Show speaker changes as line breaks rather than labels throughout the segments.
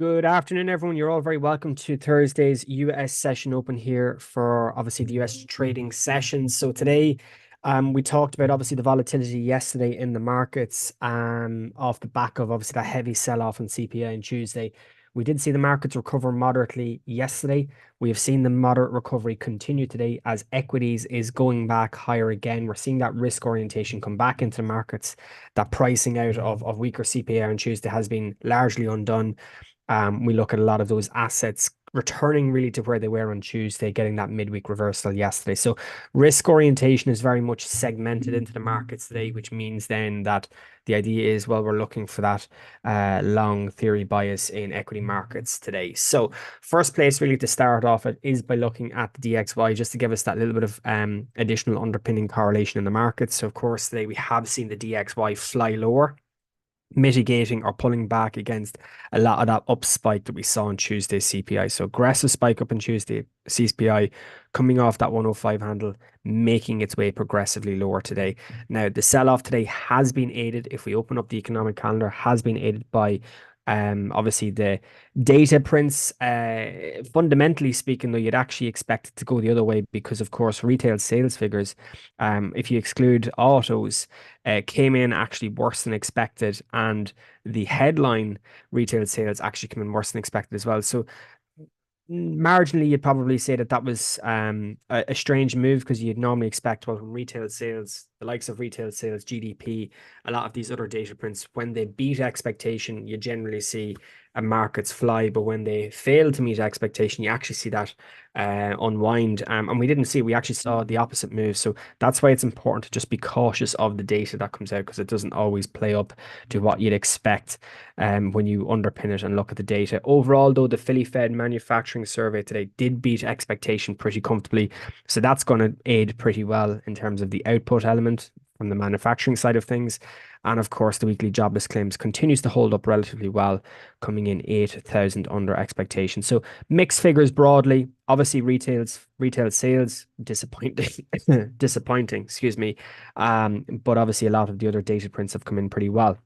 Good afternoon, everyone. You're all very welcome to Thursday's US session open here for obviously the US trading sessions. So today, we talked about obviously the volatility yesterday in the markets, off the back of obviously that heavy sell-off on CPI on Tuesday. We did see the markets recover moderately yesterday. We have seen the moderate recovery continue today as equities is going back higher again. We're seeing that risk orientation come back into the markets. That pricing out of weaker CPI on Tuesday has been largely undone. We look at a lot of those assets returning really to where they were on Tuesday, getting that midweek reversal yesterday. So risk orientation is very much segmented into the markets today, which means then that the idea is, well, we're looking for that long theory bias in equity markets today. So first place really to start off at is by looking at the DXY, just to give us that little bit of additional underpinning correlation in the markets. So of course, today we have seen the DXY fly lower, mitigating or pulling back against a lot of that up spike that we saw on Tuesday's CPI. So aggressive spike up in Tuesday CPI coming off that 105 handle, making its way progressively lower today. Now, the sell-off today has been aided, if we open up the economic calendar, has been aided by obviously the data prints. Fundamentally speaking, though, you'd actually expect it to go the other way because, of course, retail sales figures, if you exclude autos, came in actually worse than expected, and the headline retail sales actually came in worse than expected as well. So marginally, you'd probably say that that was a strange move because you'd normally expect, well, from retail sales, the likes of retail sales, GDP, a lot of these other data prints, when they beat expectation, you generally see markets fly. But when they fail to meet expectation, you actually see that unwind. And we actually saw the opposite move. So that's why it's important to just be cautious of the data that comes out because it doesn't always play up to what you'd expect when you underpin it and look at the data. Overall, though, the Philly Fed manufacturing survey today did beat expectation pretty comfortably. So that's going to aid pretty well in terms of the output element from the manufacturing side of things. And of course, the weekly jobless claims continues to hold up relatively well, coming in 8,000 under expectation. So mixed figures broadly. Obviously, retail sales disappointing, disappointing, excuse me. But obviously, a lot of the other data prints have come in pretty well.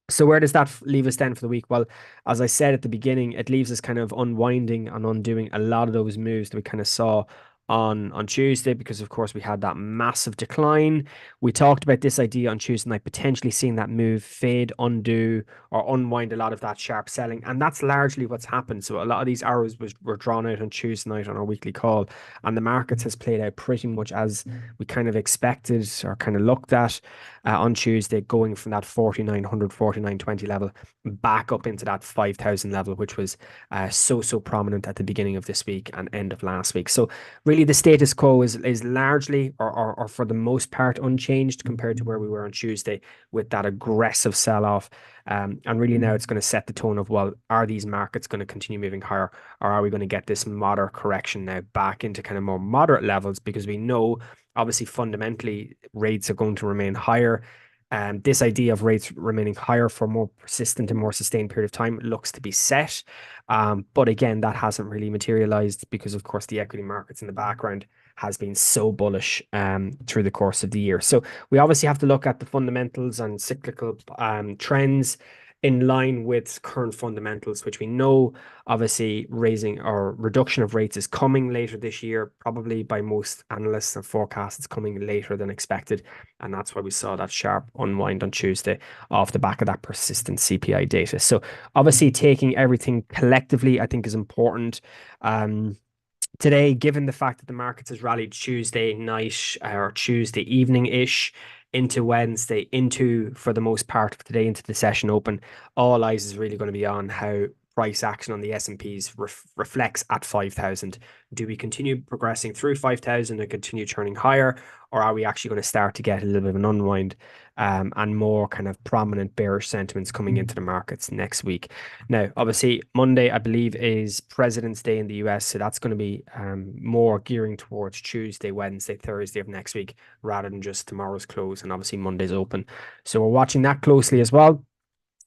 So where does that leave us then for the week? Well, as I said at the beginning, it leaves us kind of unwinding and undoing a lot of those moves that we kind of saw on Tuesday, because of course we had that massive decline. We talked about this idea on Tuesday night, potentially seeing that move fade, undo, or unwind a lot of that sharp selling. And that's largely what's happened. So a lot of these arrows were drawn out on Tuesday night on our weekly call, and the markets has played out pretty much as we kind of expected or kind of looked at on Tuesday, going from that 4,900, 4,920 level back up into that 5,000 level, which was so prominent at the beginning of this week and end of last week. So really the status quo is largely or for the most part unchanged compared to where we were on Tuesday with that aggressive sell-off. And really now it's going to set the tone of, well, are these markets going to continue moving higher, or are we going to get this moderate correction now back into kind of more moderate levels? Because we know obviously fundamentally rates are going to remain higher. This idea of rates remaining higher for a more persistent and more sustained period of time looks to be set. But again, that hasn't really materialized because, of course, the equity markets in the background has been so bullish through the course of the year. So we obviously have to look at the fundamentals and cyclical trends in line with current fundamentals, which we know obviously raising or reduction of rates is coming later this year, probably by most analysts and forecasts, it's coming later than expected. And that's why we saw that sharp unwind on Tuesday off the back of that persistent CPI data. So obviously taking everything collectively, I think is important. Today, given the fact that the markets has rallied Tuesday night or Tuesday evening-ish into Wednesday, into for the most part of today into the session open, all eyes is really going to be on how price action on the S&Ps reflects at 5,000. Do we continue progressing through 5,000 and continue turning higher, or are we actually going to start to get a little bit of an unwind and more kind of prominent bearish sentiments coming into the markets next week? Now, obviously, Monday, I believe, is President's Day in the US. So that's going to be more gearing towards Tuesday, Wednesday, Thursday of next week, rather than just tomorrow's close and obviously Monday's open. So we're watching that closely as well.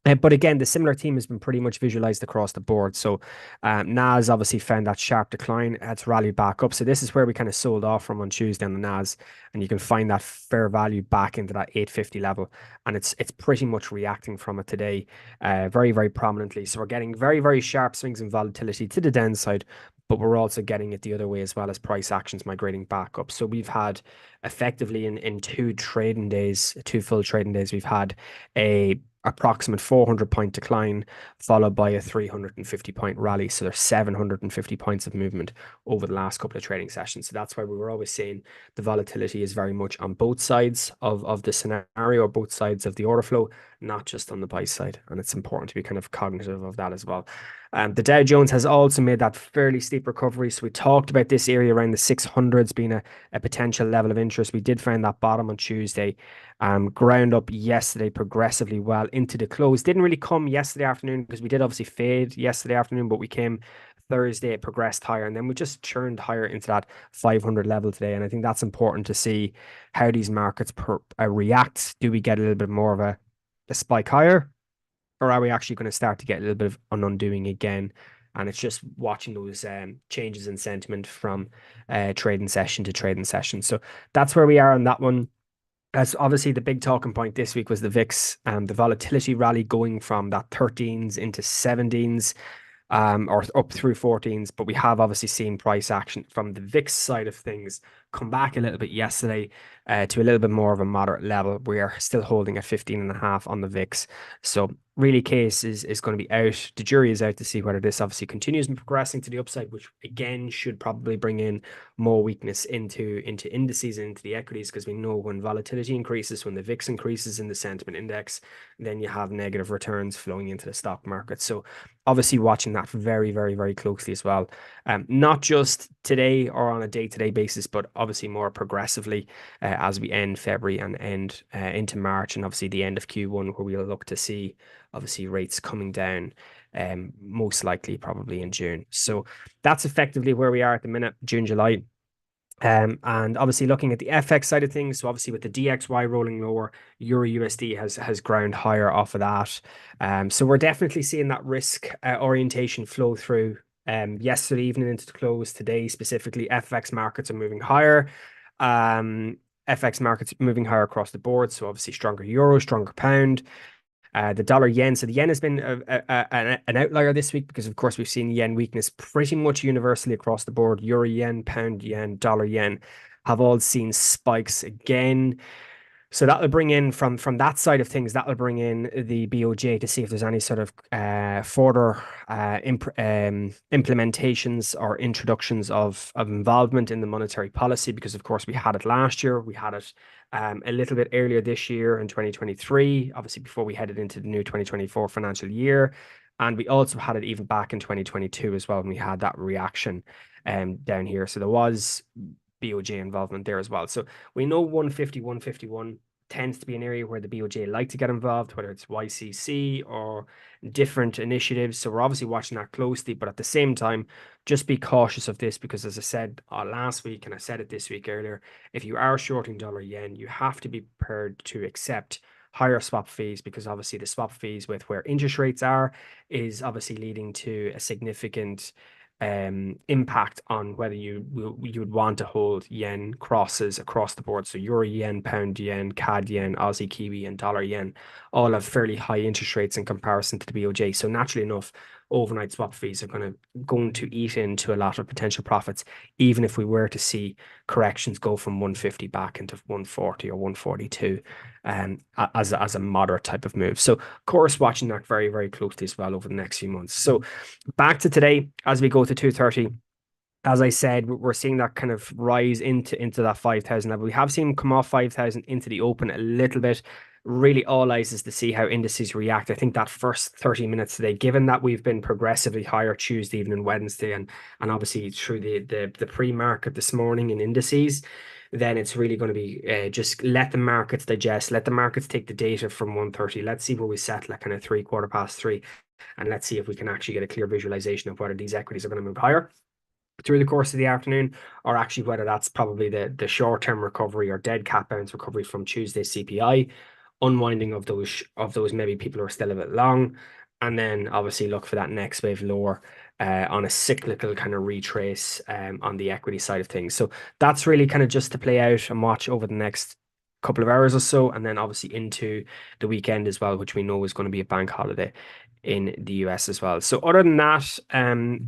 But again, the similar theme has been pretty much visualized across the board. So NAS obviously found that sharp decline. It's rallied back up. So this is where we kind of sold off from on Tuesday on the NAS. And you can find that fair value back into that 850 level. And it's pretty much reacting from it today very, very prominently. So we're getting very, very sharp swings in volatility to the downside. But we're also getting it the other way as well as price actions migrating back up. So we've had effectively in two trading days, two full trading days, we've had a approximate 400-point decline, followed by a 350-point rally. So there's 750 points of movement over the last couple of trading sessions. So that's why we were always saying the volatility is very much on both sides of the scenario, or both sides of the order flow, not just on the buy side. And it's important to be kind of cognitive of that as well. The Dow Jones has also made that fairly steep recovery. So we talked about this area around the 600s being a potential level of interest. We did find that bottom on Tuesday. Ground up yesterday progressively well into the close. Didn't really come yesterday afternoon because we did obviously fade yesterday afternoon, but we came Thursday, it progressed higher, and then we just churned higher into that 500 level today. And I think that's important to see how these markets react. Do we get a little bit more of a spike higher, or are we actually going to start to get a little bit of an undoing again? And it's just watching those changes in sentiment from trading session to trading session. So that's where we are on that one. As obviously the big talking point this week was the VIX, the volatility rally going from that 13s into 17s, or up through 14s. But we have obviously seen price action from the VIX side of things come back a little bit yesterday to a little bit more of a moderate level. We are still holding at 15.5 on the VIX. So really case is going to be out. The jury is out to see whether this obviously continues progressing to the upside, which again should probably bring in more weakness into indices and into the equities, because we know when volatility increases, when the VIX increases in the sentiment index, then you have negative returns flowing into the stock market. So obviously watching that very, very, very closely as well. Not just today or on a day-to-day basis, but obviously more progressively as we end February and end into March, and obviously the end of Q1, where we'll look to see obviously rates coming down, most likely probably in June. So that's effectively where we are at the minute, June, July. And obviously looking at the FX side of things, so obviously with the DXY rolling lower, Euro USD has ground higher off of that. So we're definitely seeing that risk orientation flow through. Yesterday evening into the close, today specifically, FX markets are moving higher. FX markets moving higher across the board. So obviously stronger euro, stronger pound. The dollar yen. So the yen has been an outlier this week because, of course, we've seen yen weakness pretty much universally across the board. Euro yen, pound yen, dollar yen have all seen spikes again. So that'll bring in from that side of things, that'll bring in the BOJ to see if there's any sort of further implementations or introductions of involvement in the monetary policy, because of course we had it last year, we had it a little bit earlier this year in 2023, obviously before we headed into the new 2024 financial year. And we also had it even back in 2022 as well, when we had that reaction down here. So there was BOJ involvement there as well. So we know 150, 151 tends to be an area where the BOJ like to get involved, whether it's YCC or different initiatives. So we're obviously watching that closely, but at the same time, just be cautious of this, because as I said last week, and I said it this week earlier, if you are shorting dollar yen, you have to be prepared to accept higher swap fees, because obviously the swap fees with where interest rates are is obviously leading to a significant impact on whether you would want to hold yen crosses across the board. So euro yen, pound yen, CAD yen, Aussie Kiwi, and dollar yen all have fairly high interest rates in comparison to the BOJ. So naturally enough, overnight swap fees are going to eat into a lot of potential profits, even if we were to see corrections go from 150 back into 140 or 142, as a moderate type of move. So of course, watching that very, very closely as well over the next few months. So back to today, as we go to 230, as I said, we're seeing that kind of rise into that 5,000 level. We have seen come off 5,000 into the open a little bit. Really, all eyes is to see how indices react. I think that first 30 minutes today, given that we've been progressively higher Tuesday evening and Wednesday, and obviously through the pre-market this morning in indices, then it's really going to be just let the markets digest, let the markets take the data from 130. Let's see where we settle at kind of 3 3/4, and let's see if we can actually get a clear visualization of whether these equities are going to move higher through the course of the afternoon, or actually whether that's probably the short-term recovery or dead cat bounce recovery from Tuesday's CPI, unwinding of those maybe people who are still a bit long, and then obviously look for that next wave lower on a cyclical kind of retrace on the equity side of things. So that's really kind of just to play out and watch over the next couple of hours or so, and then obviously into the weekend as well, which we know is going to be a bank holiday in the US as well. So other than that,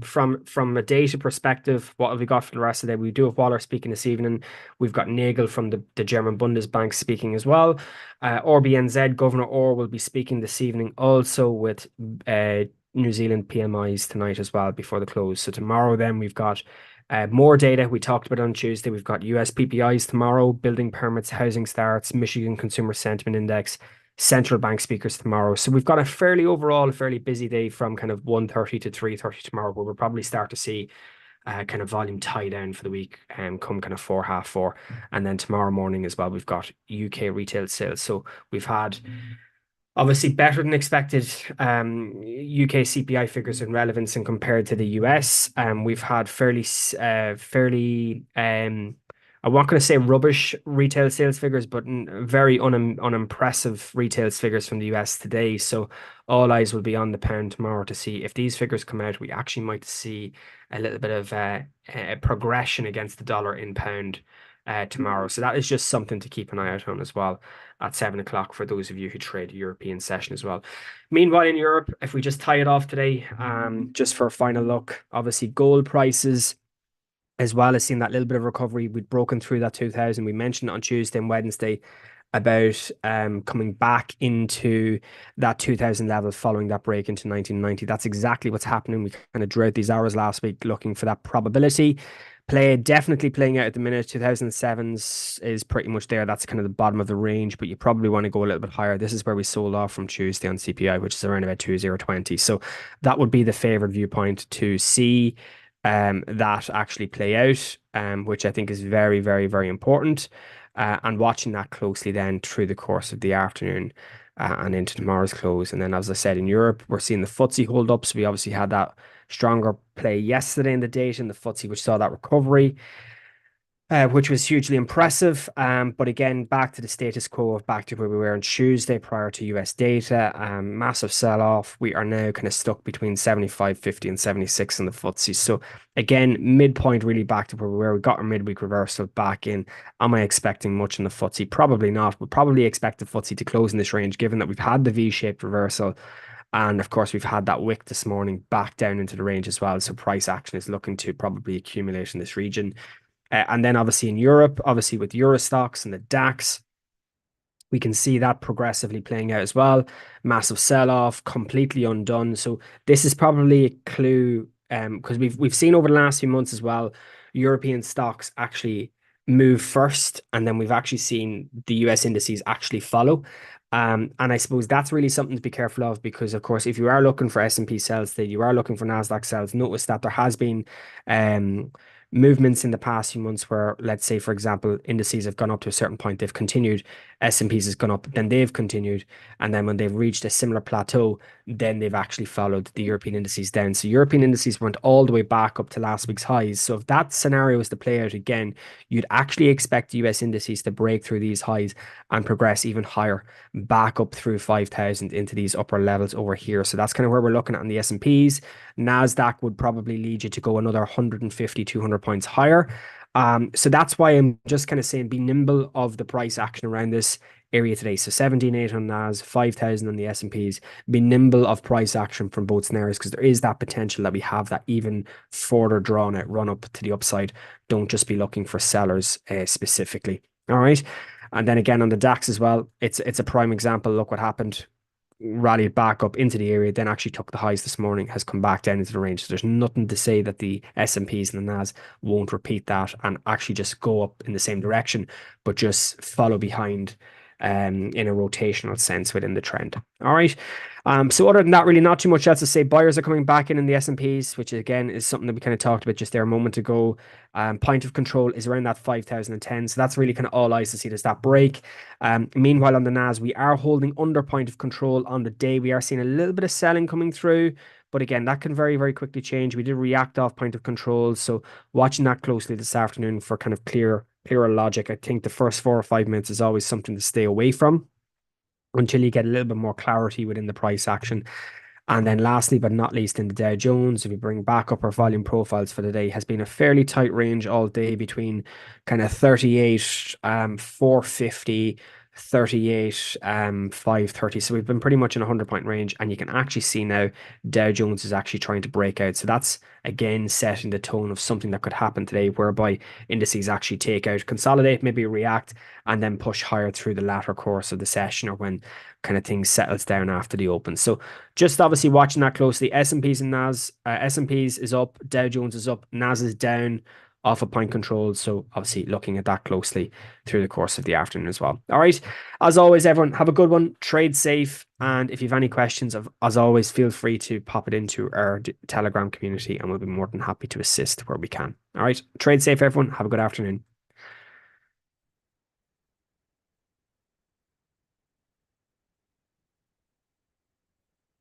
from a data perspective, what have we got for the rest of the day? We do have Waller speaking this evening. We've got Nagel from the German Bundesbank speaking as well. RBNZ Governor Orr will be speaking this evening also with New Zealand PMIs tonight as well before the close. So tomorrow then we've got more data. We talked about on Tuesday. We've got US PPIs tomorrow, building permits, housing starts, Michigan Consumer Sentiment Index, central bank speakers tomorrow. So we've got a fairly busy day from kind of 1:30 to 3:30 tomorrow, where we'll probably start to see kind of volume tie down for the week and come kind of 4:30. And then tomorrow morning as well, we've got UK retail sales. So we've had obviously better than expected UK CPI figures in relevance and compared to the US. We've had fairly I'm not going to say rubbish retail sales figures, but very unimpressive retail figures from the US today. So all eyes will be on the pound tomorrow to see if these figures come out. We actually might see a little bit of a progression against the dollar in pound tomorrow. So that is just something to keep an eye out on as well at 7 o'clock for those of you who trade European session as well. Meanwhile, in Europe, if we just tie it off today, just for a final look, obviously gold prices as well as seeing that little bit of recovery. We'd broken through that 2000. We mentioned it on Tuesday and Wednesday about coming back into that 2000 level following that break into 1990. That's exactly what's happening. We kind of drew out these hours last week looking for that probability. Definitely playing out at the minute. 2007s is pretty much there. That's kind of the bottom of the range, but you probably want to go a little bit higher. This is where we sold off from Tuesday on CPI, which is around about 2020. So that would be the favored viewpoint to see that actually play out, which I think is very important. And watching that closely then through the course of the afternoon and into tomorrow's close. And then, as I said, in Europe, we're seeing the FTSE hold up. So we obviously had that stronger play yesterday in the date in the FTSE, which saw that recovery, which was hugely impressive. But again, back to the status quo, back to where we were on Tuesday prior to US data. Massive sell off. We are now kind of stuck between 75.50 and 76 in the FTSE. So again, midpoint really back to where we were. We got our midweek reversal back in. Am I expecting much in the FTSE? Probably not. We'll probably expect the FTSE to close in this range, given that we've had the V-shaped reversal. And of course, we've had that wick this morning back down into the range as well. So price action is looking to probably accumulate in this region. And then obviously in Europe, obviously with Euro stocks and the DAX, we can see that progressively playing out as well. Massive sell-off, completely undone. So this is probably a clue, because we've seen over the last few months as well, European stocks actually move first, and then we've actually seen the US indices actually follow. And I suppose that's really something to be careful of, because of course, if you are looking for S&P sells, that you are looking for Nasdaq sells, notice that there has been movements in the past few months where, let's say, for example, indices have gone up to a certain point, they've continued, S&Ps has gone up, then they've continued, and then when they've reached a similar plateau, then they've actually followed the European indices down. So European indices went all the way back up to last week's highs. So if that scenario is to play out again, you'd actually expect US indices to break through these highs and progress even higher, back up through 5,000 into these upper levels over here. So that's kind of where we're looking at on the S&Ps. Nasdaq would probably lead you to go another 150, 200 points higher. So that's why I'm just kind of saying be nimble of the price action around this area today. So 17,800 on NAS, 5,000 on the S&Ps. Be nimble of price action from both scenarios, because there is that potential that we have that even further drawn out run up to the upside. Don't just be looking for sellers specifically. All right. And then again on the DAX as well, it's a prime example. Look what happened. Rallied back up into the area, then actually took the highs this morning, has come back down into the range. So there's nothing to say that the S&Ps and the NAS won't repeat that and actually just go up in the same direction, but just follow behind in a rotational sense within the trend. All right. So other than that, really not too much else to say. Buyers are coming back in the S&Ps, which again is something that we kind of talked about just there a moment ago. Point of control is around that 5,010. So that's really kind of all eyes to see. Does that break? Meanwhile, on the NAS, we are holding under point of control on the day. We are seeing a little bit of selling coming through. But again, that can very quickly change. We did react off point of control. So watching that closely this afternoon for kind of clearer logic. I think the first 4 or 5 minutes is always something to stay away from. until you get a little bit more clarity within the price action. And then lastly, but not least, in the Dow Jones, if we bring back up our volume profiles for the day, has been a fairly tight range all day between kind of 38, 450, 38, 530. So we've been pretty much in a 100 point range. And you can actually see now Dow Jones is actually trying to break out. So that's again setting the tone of something that could happen today, whereby indices actually take out, consolidate, maybe react, and then push higher through the latter course of the session, or when kind of things settles down after the open. So just obviously watching that closely. S&Ps and Nas, S&Ps is up, Dow Jones is up, Nas is down off of point controls. So obviously looking at that closely through the course of the afternoon as well. All right. As always, everyone, have a good one. Trade safe. And if you have any questions, as always, feel free to pop it into our Telegram community and we'll be more than happy to assist where we can. All right. Trade safe, everyone. Have a good afternoon.